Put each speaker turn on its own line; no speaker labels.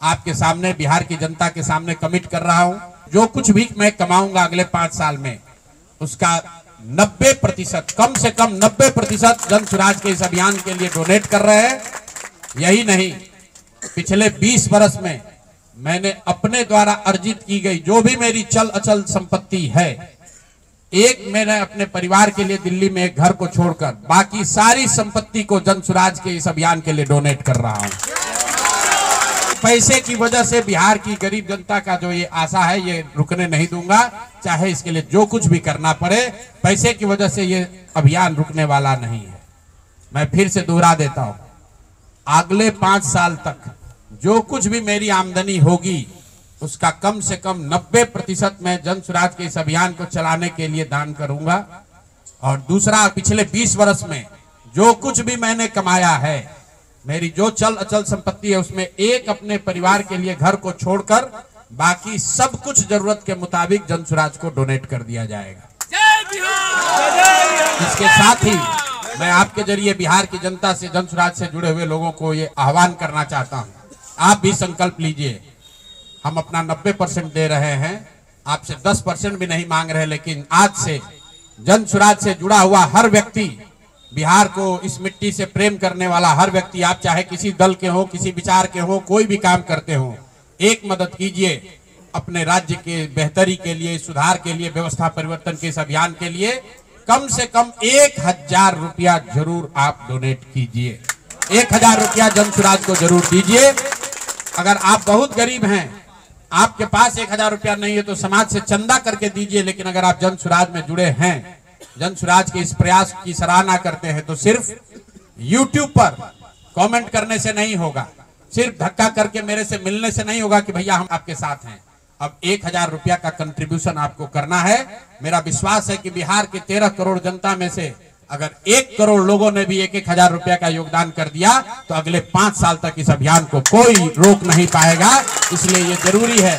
आपके सामने, बिहार की जनता के सामने कमिट कर रहा हूं। जो कुछ भी मैं कमाऊंगा अगले 5 साल में, उसका 90%, कम से कम 90% जन स्वराज के इस अभियान के लिए डोनेट कर रहे हैं। यही नहीं, पिछले 20 वर्ष में मैंने अपने द्वारा अर्जित की गई जो भी मेरी चल अचल संपत्ति है, मैंने अपने परिवार के लिए दिल्ली में एक घर को छोड़कर बाकी सारी संपत्ति को जन स्वराज के इस अभियान के लिए डोनेट कर रहा हूं। पैसे की वजह से बिहार की गरीब जनता का जो ये आशा है, ये रुकने नहीं दूंगा, चाहे इसके लिए जो कुछ भी करना पड़े। पैसे की वजह से ये अभियान रुकने वाला नहीं है। मैं फिर से दोहरा देता हूं, अगले 5 साल तक जो कुछ भी मेरी आमदनी होगी, उसका कम से कम 90% मैं जन स्वराज के इस अभियान को चलाने के लिए दान करूंगा। और दूसरा, पिछले 20 वर्ष में जो कुछ भी मैंने कमाया है, मेरी जो चल अचल संपत्ति है, उसमें अपने परिवार के लिए घर को छोड़कर बाकी सब कुछ जरूरत के मुताबिक जन स्वराज को डोनेट कर दिया जाएगा। इसके साथ ही मैं आपके जरिए बिहार की जनता से, जन स्वराज से जुड़े हुए लोगों को ये आह्वान करना चाहता हूं, आप भी संकल्प लीजिए। हम अपना 90% दे रहे हैं, आपसे 10% भी नहीं मांग रहे, लेकिन आज से जन स्वराज से जुड़ा हुआ हर व्यक्ति, बिहार को इस मिट्टी से प्रेम करने वाला हर व्यक्ति, आप चाहे किसी दल के हो, किसी विचार के हो, कोई भी काम करते हो, एक मदद कीजिए अपने राज्य के बेहतरी के लिए, सुधार के लिए, व्यवस्था परिवर्तन के इस अभियान के लिए। कम से कम 1000 रुपया जरूर आप डोनेट कीजिए। 1000 रुपया जन स्वराज को जरूर दीजिए। अगर आप बहुत गरीब हैं, आपके पास 1000 रुपया नहीं है, तो समाज से चंदा करके दीजिए। लेकिन अगर आप जन स्वराज में जुड़े हैं, जन स्वराज के इस प्रयास की सराहना करते हैं, तो सिर्फ YouTube पर कमेंट करने से नहीं होगा, सिर्फ धक्का करके मेरे से मिलने से नहीं होगा कि भैया हम आपके साथ हैं। अब 1000 रुपया का कंट्रीब्यूशन आपको करना है। मेरा विश्वास है कि बिहार के 13 करोड़ जनता में से अगर 1 करोड़ लोगों ने भी 1000 रुपया का योगदान कर दिया, तो अगले 5 साल तक इस अभियान को कोई रोक नहीं पाएगा। इसलिए ये जरूरी है।